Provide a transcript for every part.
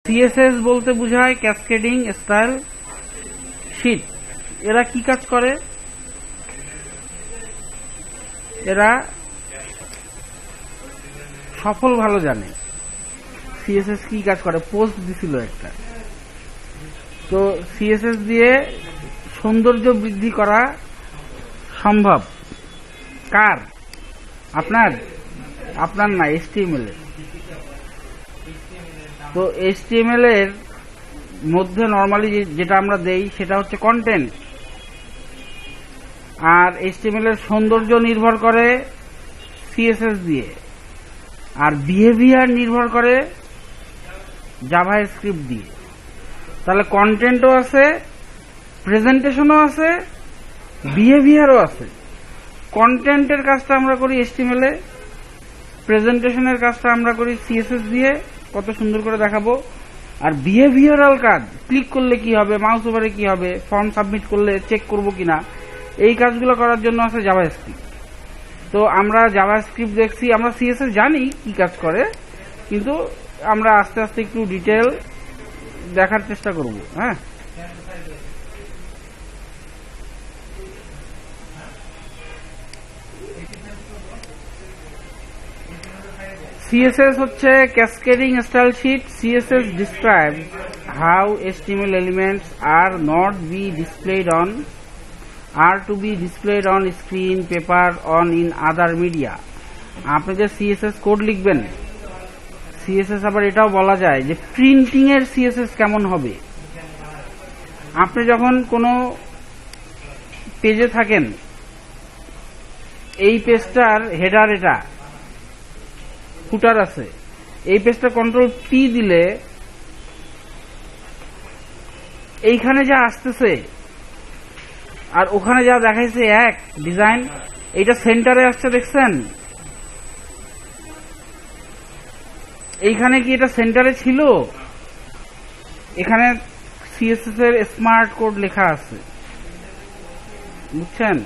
CSS বলতে বোঝায় cascading style sheet. এরা কি কাজ করে? এরা সফল ভালো জানে সিএসএস কি কাজ করে। পোস্ট দিছিল একটা, তো সিএসএস দিয়ে সৌন্দর্য বৃদ্ধি করা সম্ভব। কার? আপনার না, এইচটিএমএল এর। তো এইচটিএমএল এর মধ্যে নরমালি যেটা আমরা দেই সেটা হচ্ছে কন্টেন্ট, আর এইচটিএমএল এর সৌন্দর্য নির্ভর করে সিএসএস দিয়ে, আর বিহেভিয়ার নির্ভর করে জাভাস্ক্রিপ্ট দিয়ে। তাহলে কন্টেন্টও আছে, প্রেজেন্টেশনও আছে, বিহেভিয়ারও আছে। কন্টেন্টের কাজটা আমরা করি এইচটিএমএল এ, প্রেজেন্টেশনের কাজটা আমরা করি সিএসএস দিয়ে, কত সুন্দর করে দেখাবো। আর বিহেভিয়ারাল কাজ, ক্লিক করলে কি হবে, মাউস ওভারে কি হবে, ফর্ম সাবমিট করলে চেক করবো কিনা, এই কাজগুলো করার জন্য আছে জাভাস্ক্রিপ্ট। তো আমরা জাভাস্ক্রিপ্ট দেখছি, আমরা সিএসএস জানি কি কাজ করে, কিন্তু আমরা আস্তে আস্তে একটু ডিটেল দেখার চেষ্টা করব। হ্যাঁ, CSS হচ্ছে Cascading Style Sheet. CSS describes how HTML elements are to be displayed on screen, paper, on in other media. আপনি যে CSS কোড লিখবেন, CSS আবার এটাও বলা যায় যে প্রিন্টিং এর CSS কেমন হবে। আপনি যখন কোনো পেজে থাকেন, এই পেজটার হেডার এটা, ফুটার আছে, এই পেজটা কন্ট্রোল পি দিলে এইখানে যা আসতেছে আর ওখানে যা দেখাইছে এক ডিজাইন, এইটা সেন্টারে আসছে দেখছেন? এইখানে কি এটা সেন্টারে ছিল? এখানে সিএসএস এর স্মার্ট কোড লেখা আছে, বুঝছেন?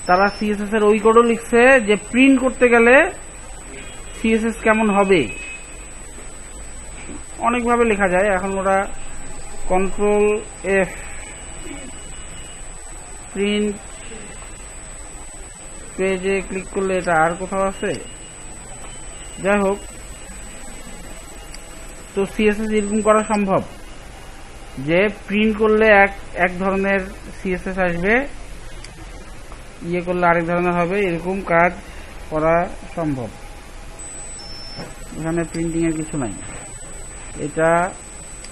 তারা সিএসএস এর ওই কোডও লিখছে যে প্রিন্ট করতে গেলে সিএসএস কেমন হবে। অনেকভাবে লেখা যায়, এখন ওরা কন্ট্রোল এফ প্রিন্ট পেজে ক্লিক করলে এটা আর কোথাও আছে, যাই হোক। তো সিএসএস এরকম করা সম্ভব যে প্রিন্ট করলে এক ধরনের সিএসএস আসবে, ইয়ে করলে আরেক ধরনের হবে, এরকম কাজ করা সম্ভব। এখানে প্রিন্টিং এর কিছু নাই, এটা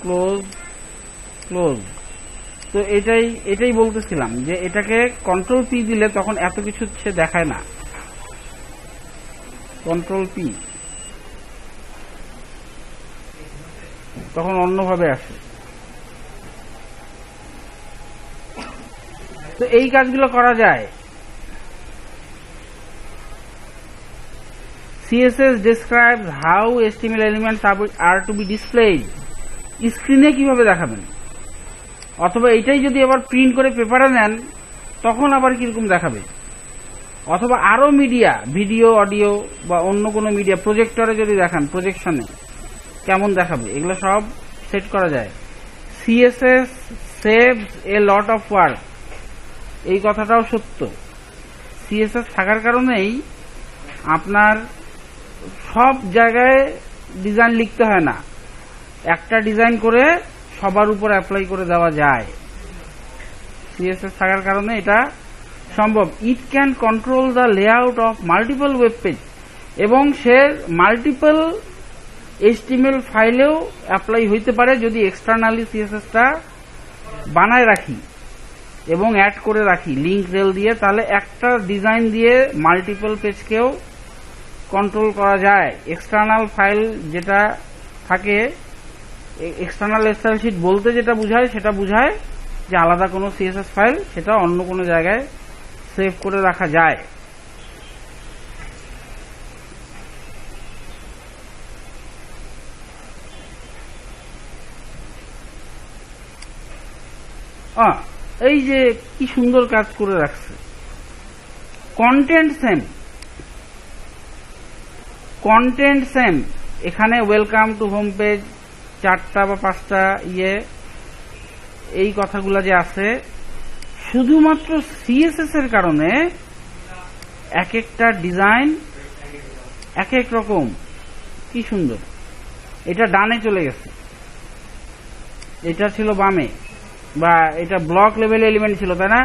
ক্লোজ। তো এটাই বলতেছিলাম যে এটাকে কন্ট্রোল পি দিলে তখন এত কিছু সে দেখায় না। কন্ট্রোল পি তখন অন্যভাবে আসে। তো এই কাজগুলো করা যায়। CSS describes how HTML elements are to be displayed. স্ক্রিনে কিভাবে দেখাবেন, অথবা এটাই যদি আবার প্রিন্ট করে পেপারে নেন তখন আবার কিরকম দেখাবে, অথবা আরো মিডিয়া, ভিডিও, অডিও বা অন্য কোনো মিডিয়া, প্রজেক্টরে যদি দেখান, প্রজেকশনে কেমন দেখাবে, এগুলো সব সেট করা যায়। CSS saves a lot of work. এই কথাটাও সত্য। CSS থাকার কারণেই আপনার সব জায়গায় ডিজাইন লিখতে হয় না, একটা ডিজাইন করে সবার উপর অ্যাপ্লাই করে দেওয়া যায়। CSS থাকার কারণে এটা সম্ভব। It can control the layout of multiple web page, এবং সে মাল্টিপল HTML ফাইলেও অ্যাপ্লাই হইতে পারে যদি এক্সটার্নালি CSSটা বানায় রাখি এবং অ্যাড করে রাখি লিঙ্ক রেল দিয়ে, তাহলে একটা ডিজাইন দিয়ে মাল্টিপল পেজকেও কন্ট্রোল করা যায়। এক্সটার্নাল ফাইল যেটা থাকে, এক্সটার্নাল স্টাইল শিট বলতে যেটা বোঝায় সেটা বোঝায় যে আলাদা কোনো CSS ফাইল, সেটা অন্য কোনো জায়গায় সেভ করে রাখা যায়। এই যে কি সুন্দর কাজ করে রাখছে। কন্টেন্ট সেম, এখানে ওয়েলকাম টু হোম পেজ 4টা বা 5টা এই কথাগুলো যে আছে, শুধুমাত্র সিএসএস এর কারণে এক একটা ডিজাইন এক এক রকম। কি সুন্দর, এটা ডানে চলে গেছে, এটা ছিল বামে, বা এটা ব্লক লেভেল এলিমেন্ট ছিল, তাই না?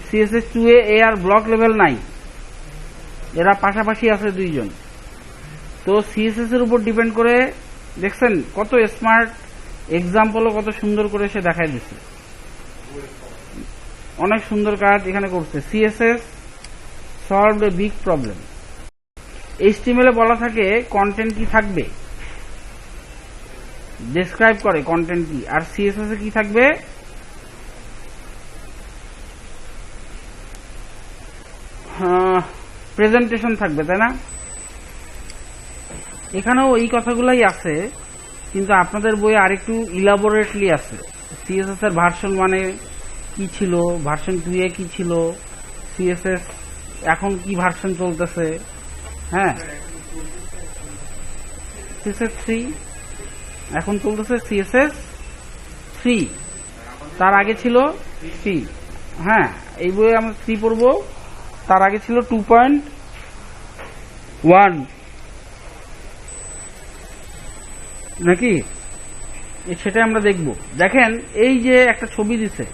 সিএসএস 2 এ আর ব্লক লেভেল নাই, এরা পাশাপাশি আছে দুইজন। তো সিএসএস এর উপর ডিপেন্ড করে দেখছেন কত স্মার্ট এক্সাম্পলও কত সুন্দর করে সে দেখাই দিচ্ছে। অনেক সুন্দর কাজ এখানে করছে। CSS solved a big problem. HTML এ বলা থাকে কন্টেন্ট কি থাকবে, ডেসক্রাইব করে কন্টেন্ট কি, আর সিএসএস এ কি থাকবে, প্রেজেন্টেশন থাকবে, তাই না? এখানেও এই কথাগুলাই আছে, কিন্তু আপনাদের বইয়ে আরেকটু ইলাবোরেটলি আছে। সিএসএস এর ভার্সন 1 কি ছিল, ভার্সন 2 এ কি ছিল, সিএসএস এখন কি ভার্সন চলতেছে। হ্যাঁ, সিএসএস 3 এখন চলতেছে, সিএসএস 3, তার আগে ছিল 3। হ্যাঁ, এই বইয়ে আমরা 3 পড়ব, তার আগে ছিল 2.1 নাকি, সেটা আমরা দেখব। দেখেন এই যে একটা ছবি দিছে,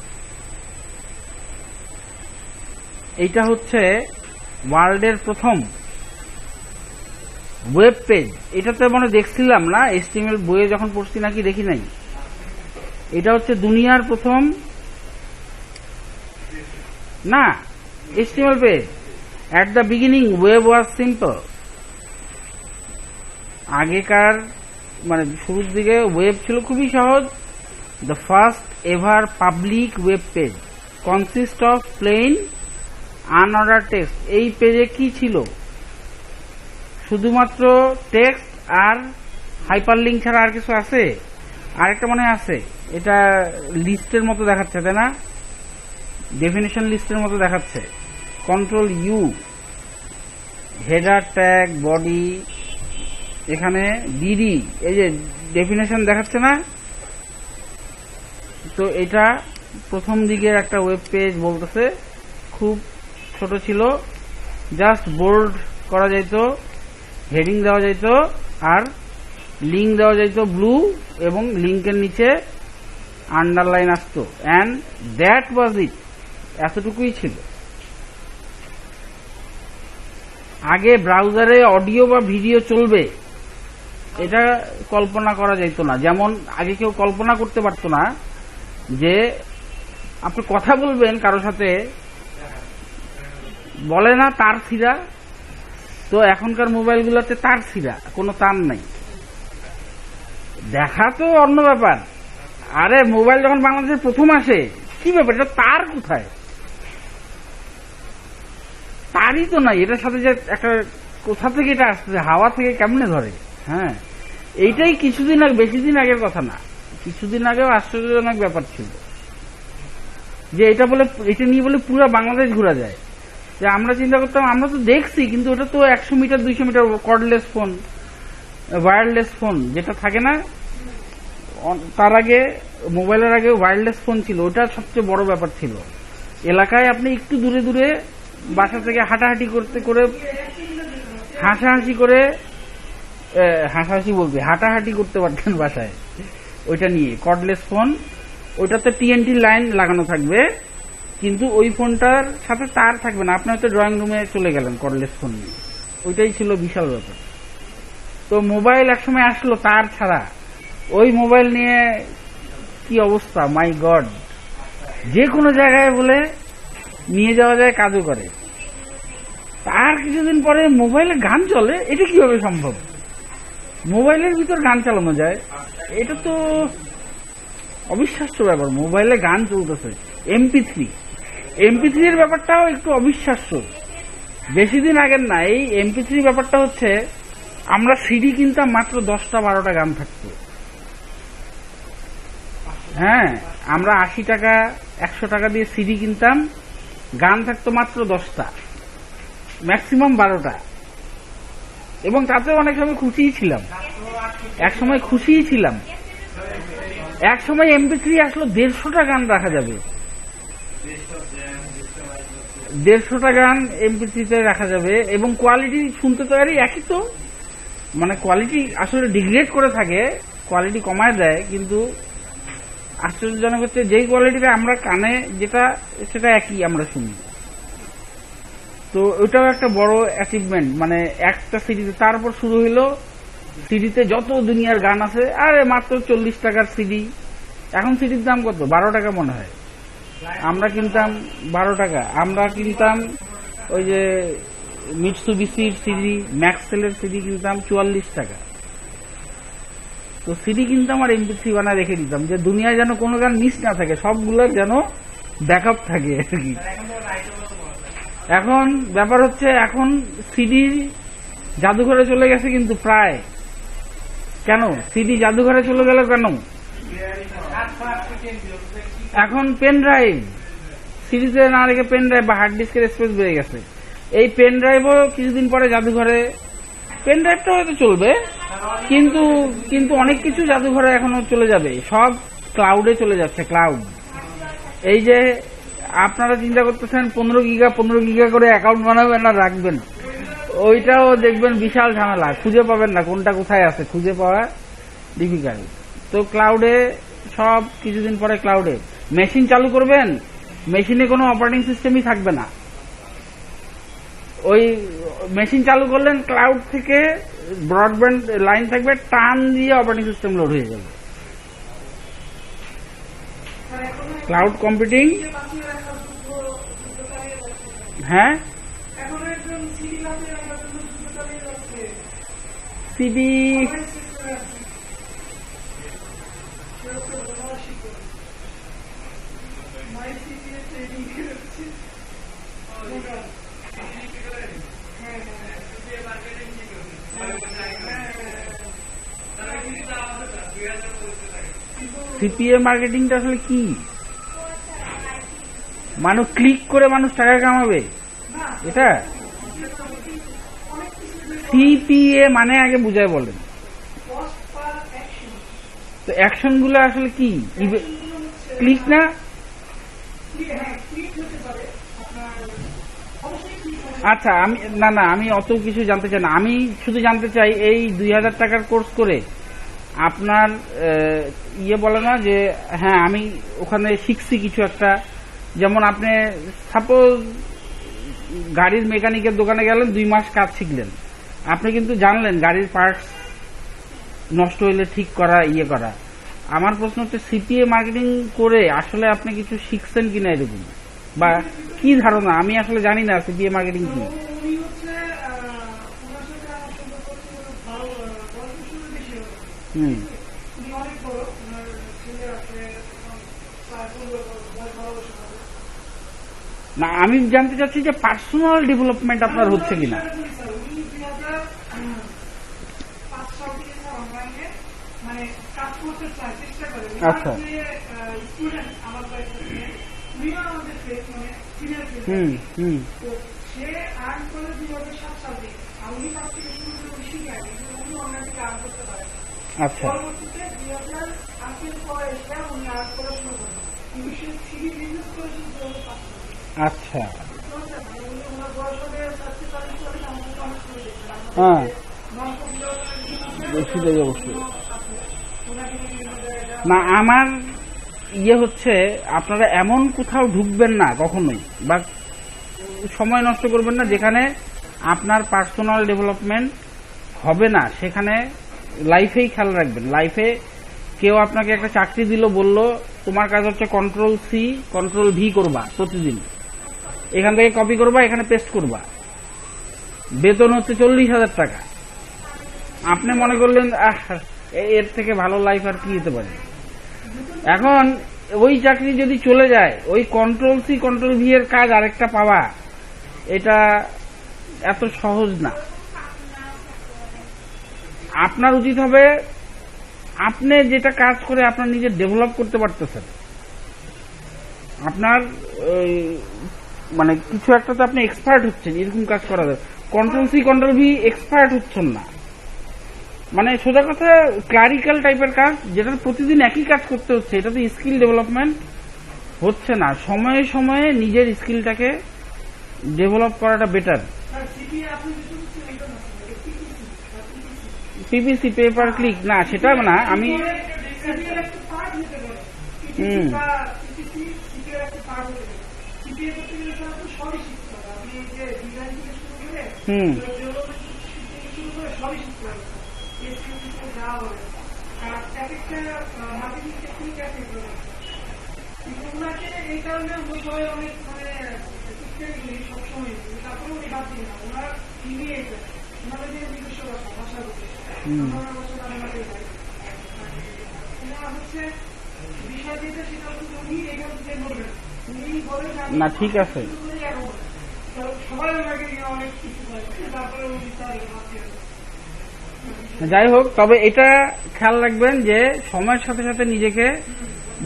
এইটা হচ্ছে ওয়ার্ল্ডের প্রথম ওয়েব পেজ। এটা তো মানে দেখছিলাম না এইচটিএমএল বইয়ে যখন পড়ছি, নাকি দেখি নাই। এটা হচ্ছে দুনিয়ার প্রথম না HTML page. At the beginning web was simple. আগেকার মানে শুরুর দিকে ওয়েব ছিল খুবই সহজ। The first ever public web page consist of plain unorder text. এই পেজে কি ছিল? শুধুমাত্র টেক্সট আর হাইপারলিঙ্ক ছাড়া আর কিছু আছে? আরেকটা মনে আছে, এটা লিস্টের মতো দেখাচ্ছে, তাই না? ডেফিনেশন লিস্টের মতো দেখাচ্ছে। Control U, header tag, body, এখানে ডিডি, এই যে ডেফিনেশন দেখাচ্ছে না? তো এটা প্রথম দিকের একটা ওয়েব পেজ বলতেছে, খুব ছোট ছিল, জাস্ট বোল্ড করা যাইতো, হেডিং দেওয়া যাইতো, আর লিঙ্ক দেওয়া যাইতো ব্লু, এবং লিঙ্কের নিচে আন্ডারলাইন আসতো, অ্যান্ড দ্যাট ওয়াজ ইট। এতটুকুই ছিল। আগে ব্রাউজারে অডিও বা ভিডিও চলবে এটা কল্পনা করা যাইতো না। যেমন আগে কেউ কল্পনা করতে পারতো না যে আপনি কথা বলবেন কারোর সাথে, বলে না তার ছিঁড়া, তো এখনকার মোবাইলগুলোতে তার ছিঁড়া, কোনো তার নাই। দেখা তো অন্য ব্যাপার, আরে মোবাইল যখন বাংলাদেশে প্রথম আসে, কি ব্যাপার, এটা তার কোথায়? তারই তো নাই, এটার সাথে যে একটা কোথা থেকে এটা আসছে, হাওয়া থেকে কেমনে ধরে? হ্যাঁ, এইটাই কিছুদিন আগে, বেশি দিন আগের কথা না, কিছুদিন আগেও আশ্চর্যজনক ব্যাপার ছিল যে এটা নিয়ে বলে পুরো বাংলাদেশ ঘোরা যায়। যে আমরা চিন্তা করতাম, আমরা তো দেখছি, কিন্তু ওটা তো 100 metre 200 metre cordless phone, wireless phone যেটা থাকে না, তার আগে মোবাইলের আগে ওয়্যারলেস ফোন ছিল, ওটা সবচেয়ে বড় ব্যাপার ছিল। এলাকায় আপনি একটু দূরে দূরে বাসা থেকে হাঁটাহাঁটি করতে করে হাঁটাহাঁটি করতে পারতেন বাসায়, ওইটা নিয়ে কর্ডলেস ফোন। ওইটাতে টিএনটি লাইন লাগানো থাকবে, কিন্তু ওই ফোনটার সাথে তার থাকবে না। আপনি হয়তো ড্রয়িং রুমে চলে গেলেন কর্ডলেস ফোন নিয়ে, ওইটাই ছিল বিশাল ব্যাপার। তো মোবাইল একসময় আসলো তার ছাড়া, ওই মোবাইল নিয়ে কি অবস্থা, মাই গড! যে কোনো জায়গায় বলে নিয়ে যাওয়া যায়, কাজও করে। তার কিছুদিন পরে মোবাইলে গান চলে, এটা কিভাবে সম্ভব? মোবাইলের ভিতর গান চালানো যায়, এটা তো অবিশ্বাস্য ব্যাপার। মোবাইলে গান চলতেছে, MP3 এর ব্যাপারটাও একটু অবিশ্বাস্য। বেশি দিন আগের না, এই MP3 ব্যাপারটা হচ্ছে, আমরা সিডি কিনতাম মাত্র 10টা 12টা গান থাকতো। হ্যাঁ, আমরা 80 টাকা 100 টাকা দিয়ে সিডি কিনতাম, গান থাকতো মাত্র 10টা, ম্যাক্সিমাম 12টা, এবং তাতেও অনেক সময় খুশিই ছিলাম। এক সময় খুশিই ছিলাম। এক সময় MP3 আসলো 150টা গান রাখা যাবে, 150টা গান MP3-তে রাখা যাবে, এবং কোয়ালিটি শুনতে তো একই তো, মানে কোয়ালিটি আসলে ডিগ্রেড করে থাকে, কোয়ালিটি কমায় দেয়, কিন্তু আশ্চর্যজনক হচ্ছে যেই কোয়ালিটিতে আমরা কানে যেটা সেটা একই আমরা শুনি। তো ওটাও একটা বড় অ্যাচিভমেন্ট, মানে একটা সিডিতে। তারপর শুরু হইলো সিডিতে যত দুনিয়ার গান আছে, আরে মাত্র 40 টাকার সিডি। এখন সিডির দাম কত? 12 টাকা মনে হয়। আমরা কিনতাম 12 টাকা। আমরা কিনতাম ওই যে মিটসুবিশির সিডি, ম্যাক্সেলের সিডি কিনতাম 44 টাকা। তো সিডি কিনতাম আর MP3 বানায় রেখে দিতাম, যে দুনিয়ায় যেন কোনো গান মিস না থাকে, সবগুলোর যেন ব্যাকআপ থাকে আর কি। এখন ব্যাপার হচ্ছে, এখন সিডি জাদুঘরে চলে গেছে, কিন্তু প্রায় কেন সিডি জাদুঘরে চলে গেল কেন? এখন পেন ড্রাইভ, সিডিতে না রেখে পেন ড্রাইভ বা হার্ড ডিস্কের স্পেস বেড়ে গেছে। এই পেন ড্রাইভও কিছুদিন পরে জাদুঘরে, পেন ড্রাইভটা হয়তো চলবে, কিন্তু অনেক কিছু জাদুঘরে এখনো চলে যাবে, সব ক্লাউডে চলে যাচ্ছে। ক্লাউড, এই যে আপনারা চিন্তা করতেছেন 15 গিগা করে অ্যাকাউন্ট বানাবেন আর রাখবেন, ওইটাও দেখবেন বিশাল ঝামেলা, খুঁজে পাবেন না কোনটা কোথায় আছে, খুঁজে পাওয়া ডিফিকাল্ট। তো ক্লাউডে সব, কিছুদিন পরে ক্লাউডে মেশিন চালু করবেন, মেশিনে কোনো অপারেটিং সিস্টেমই থাকবে না। ওই মেশিন চালু করলেন, ক্লাউড থেকে ব্রডব্যান্ড লাইন থাকবে, টান দিয়ে অপারেটিং সিস্টেম লোড হয়ে যাবে। ক্লাউড কম্পিউটিং, হ্যাঁ সিডি সিপিএ মার্কেটিংটা আসলে কি? মানুষ ক্লিক করে মানুষ টাকা কামাবে, এটা সিপিএ মানে আগে বুঝায় বলেন তো। অ্যাকশন গুলো আসলে কি? ক্লিক না? আচ্ছা, আমি অত কিছু জানতে চাই না। আমি শুধু জানতে চাই, এই 2000 টাকার কোর্স করে আপনার বলে না যে হ্যাঁ আমি ওখানে শিখছি কিছু একটা। যেমন আপনি সাপোজ গাড়ির মেকানিকের দোকানে গেলেন, 2 মাস কাজ শিখলেন, আপনি কিন্তু জানলেন গাড়ির পার্টস নষ্ট হইলে ঠিক করা, করা। আমার প্রশ্ন হচ্ছে, সিপিএ মার্কেটিং করে আসলে আপনি কিছু শিখছেন কিনা, এরকম বা কি ধারণা? আমি আসলে জানি না সিপিএ মার্কেটিং কি। না, আমি জানতে চাচ্ছি যে পার্সোনাল ডেভেলপমেন্ট আপনার হচ্ছে কিনা। আচ্ছা, আচ্ছা, আচ্ছা, হ্যাঁ সেটাই অবশ্যই। না, আমার হচ্ছে আপনারা এমন কোথাও ঢুকবেন না কখনোই, বা সময় নষ্ট করবেন না যেখানে আপনার পার্সোনাল ডেভেলপমেন্ট হবে না। সেখানে লাইফেই খেয়াল রাখবেন। লাইফে কেউ আপনাকে একটা চাকরি দিল, বলল তোমার কাজ হচ্ছে Ctrl+C Ctrl+V করবা প্রতিদিন, এখান থেকে কপি করবা, এখানে পেস্ট করবা, বেতন হচ্ছে 40,000 টাকা। আপনি মনে করলেন এর থেকে ভালো লাইফ আর কি হতে পারে। এখন ওই চাকরি যদি চলে যায়, ওই Ctrl+C Ctrl+V এর কাজ আরেকটা পাওয়া, এটা এত সহজ না। আপনার উচিত হবে আপনি যেটা কাজ করে আপনার নিজে ডেভেলপ করতে পারতেছেন, আপনার মানে কিছু একটা তো আপনি এক্সপার্ট হচ্ছেন, এরকম কাজ করা যায়। Ctrl+C Ctrl+V এক্সপার্ট হচ্ছেন না, মানে সোজা কথা ক্লারিক্যাল টাইপের কাজ, যেটা প্রতিদিন একই কাজ করতে হচ্ছে, এটা তো স্কিল ডেভেলপমেন্ট হচ্ছে না। সময়ে সময়ে নিজের স্কিলটাকে ডেভেলপ করাটা বেটার। পিপিসি পেপার ক্লিক না, সেটা না, আমি না ঠিক আছে। যাই হোক, তবে এটা খেয়াল রাখবেন যে সময়ের সাথে সাথে নিজেকে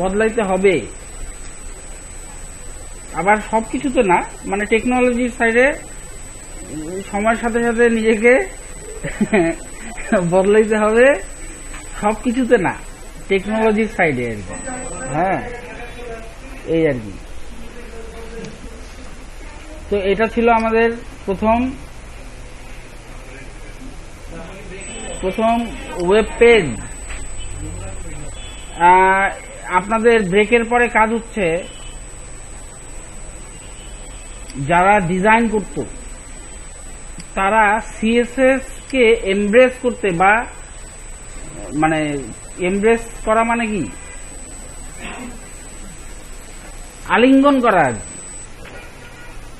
বদলাইতে হবে। আবার সবকিছুতে না, মানে টেকনোলজির সাইডে সময়ের সাথে সাথে নিজেকে বদলাইতে হবে, সবকিছুতে না, টেকনোলজির সাইডে আর কি। হ্যাঁ, এই আর কি। তো এটা ছিল আমাদের প্রথম ওয়েব পেজ। আপনাদের ব্রেকের পরে কাজ হচ্ছে যারা ডিজাইন করত তারা সিএসএস কে এমব্রেস করতে, বা মানে এমব্রেস করা মানে কি, আলিঙ্গন করা।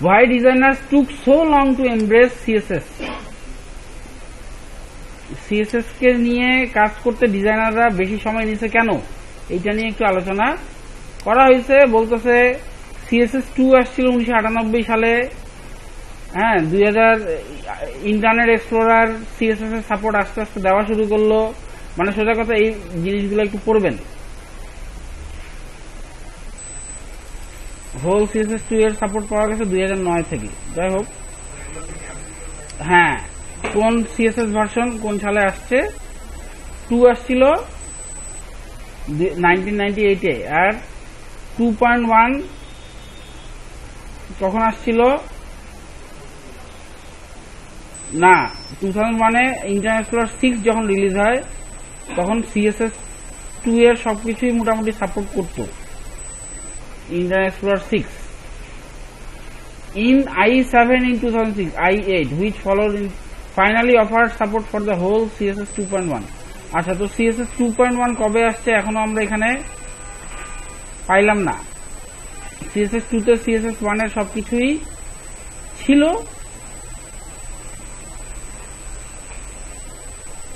Why designers took so long to embrace CSS? CSS কে নিয়ে কাজ করতে ডিজাইনাররা বেশি সময় নিছে কেন, এইটা নিয়ে একটু আলোচনা করা হয়েছে। বলতেছে CSS 2 আসছিল 1998 সালে। হ্যাঁ, 2000 ইন্টারনেট এক্সপ্লোরার CSS এর সাপোর্ট আস্তে আস্তে দেওয়া শুরু করলো। মানে সোজা কথা, এই জিনিসগুলো একটু পড়বেন। হোল CSS 2 এর সাপোর্ট পাওয়া গেছে 2009 থেকে। যাই হোক, হ্যাঁ, কোন CSS ভার্সন কোন সালে আসছে, 2 আসছিল 1998 এ, আর 2.1 কখন আসছিল না, 2001 এ ইন্টারনেট এক্সপ্লোরার 6 যখন রিলিজ হয় তখন CSS 2 এর সবকিছুই মোটামুটি সাপোর্ট করতো Internet Explorer 6. In IE7 in 2006, IE8, which followed finally offered support for the whole CSS 2.1. আচ্ছা, তো CSS 2.1 কবে আসছে এখনো আমরা এখানে পাইলাম না। CSS 2 তে CSS 1 এর সবকিছুই ছিল।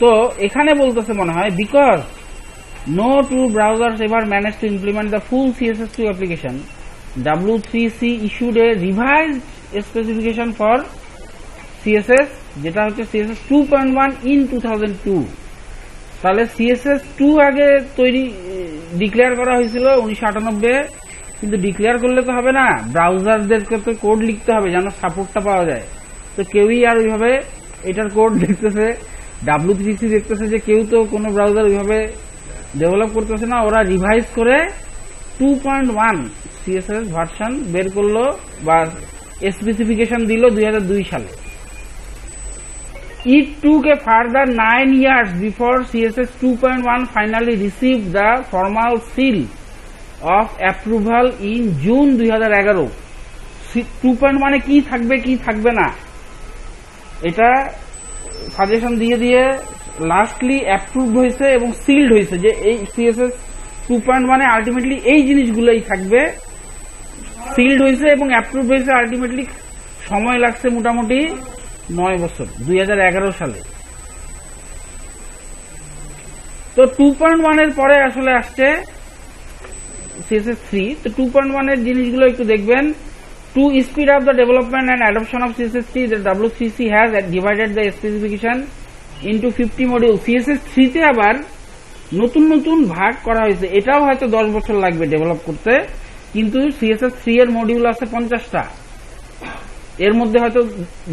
তো এখানে বলতেছে মনে হয়, because no two browsers ever managed to implement the full CSS2 application, W3C issued a revised specification for CSS, যেটা হচ্ছে CSS 2.1 in 2002. তাহলে CSS 2 আগে তৈরি ডিক্লেয়ার করা হয়েছিল 1998, কিন্তু ডিক্লেয়ার করলে তো হবে না, ব্রাউজারদেরকে তো কোড লিখতে হবে যেন সাপোর্টটা পাওয়া যায়। তো কেউই আর ওইভাবে এটার কোড দেখতেছে, W3C দেখতেছে যে কেউ তো কোনো ব্রাউজার ওইভাবে ডেভেলপ করতেছে না, ওরা রিভাইজ করে 2.1 CSS ভার্সন বের করলো বা স্পেসিফিকেশন দিল 2002 সালে। It took a further 9 years before CSS 2.1 finally received the formal seal of approval in June 2011. 2.1 এ কি থাকবে কি থাকবে না এটা সাজেশন দিয়ে দিয়ে লাস্টলি অ্যাপ্রুভড হয়েছে এবং সিলড হয়েছে যে এই CSS 2.1 এ আলটিমেটলি এই জিনিসগুলোই থাকবে। সিলড হয়েছে এবং অ্যাপ্রুভড হয়েছে আলটিমেটলি, সময় লাগছে মোটামুটি 9 বছর, 2011 সালে। তো 2.1 এর পরে আসলে আসছে CSS 3। তো 2.1 এর জিনিসগুলো একটু দেখবেন। To speed up the development and adoption of CSS 3, the W3C has divided the specification into 50 modules. CSS 3 তে আবার নতুন নতুন ভাগ করা হয়েছে। এটাও হয়তো 10 বছর লাগবে ডেভেলপ করতে, কিন্তু CSS 3 এর মডিউল আছে 50টা। এর মধ্যে হয়তো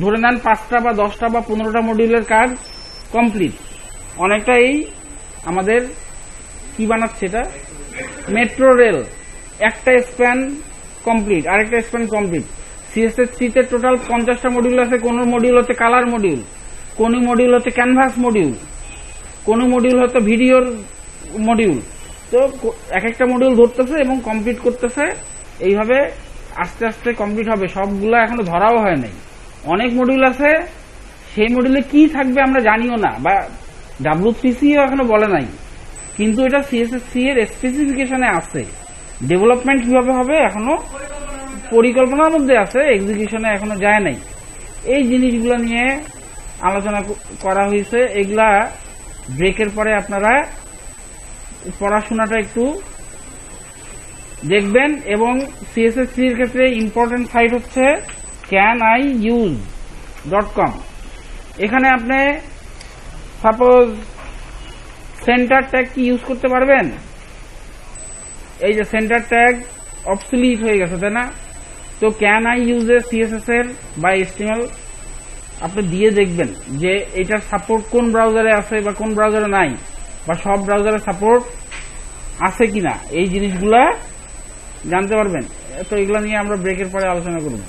ধরে নেন 5টা বা 10টা বা 15টা মডিউলের কাজ কমপ্লিট, অনেকটা এই আমাদের কি বানাচ্ছে এটা, মেট্রো রেল, একটা স্প্যান কমপ্লিট, আরেকটা স্প্যান কমপ্লিট। CSS3 তে টোটাল 50টা মডিউল আছে। কোন মডিউল হচ্ছে কালার মডিউল, কোন মডিউল হচ্ছে ক্যানভাস মডিউল, কোন মডিউল হচ্ছে ভিডিওর মডিউল। তো এক একটা মডিউল ধরতেছে এবং কমপ্লিট করতেছে, এইভাবে আস্তে আস্তে কমপ্লিট হবে। সবগুলো এখনো ধরাও হয় নাই। অনেক মডিউল আছে, সেই মডিউলে কি থাকবে আমরা জানিও না, বা W3Cও এখনো বলে নাই, কিন্তু এটা CSS3 এর স্পেসিফিকেশনে আছে। ডেভেলপমেন্ট কিভাবে হবে এখনো পরিকল্পনার মধ্যে আছে, এক্সিকিউশনে এখনো যায় নাই। এই জিনিসগুলো নিয়ে আলোচনা করা হয়েছে। এগুলা ব্রেকের পরে আপনারা পড়াশোনাটা একটু দেখবেন। এবং CSS3 এর ক্ষেত্রে ইম্পর্টেন্ট সাইট হচ্ছে caniuse.com। এখানে আপনি সাপোজ সেন্টার ট্যাগ কি ইউজ করতে পারবেন। এই যে সেন্টার ট্যাগ অবসলিট হয়ে গেছে, তাই না? তো caniuse CSS এর বা HTML আপনি দিয়ে দেখবেন যে এটার সাপোর্ট কোন ব্রাউজারে আছে বা কোন ব্রাউজারে নাই, বা সব ব্রাউজারে সাপোর্ট আছে কিনা, এই জিনিসগুলা জানতে পারবেন। তো এগুলো নিয়ে আমরা ব্রেকের পরে আলোচনা করব।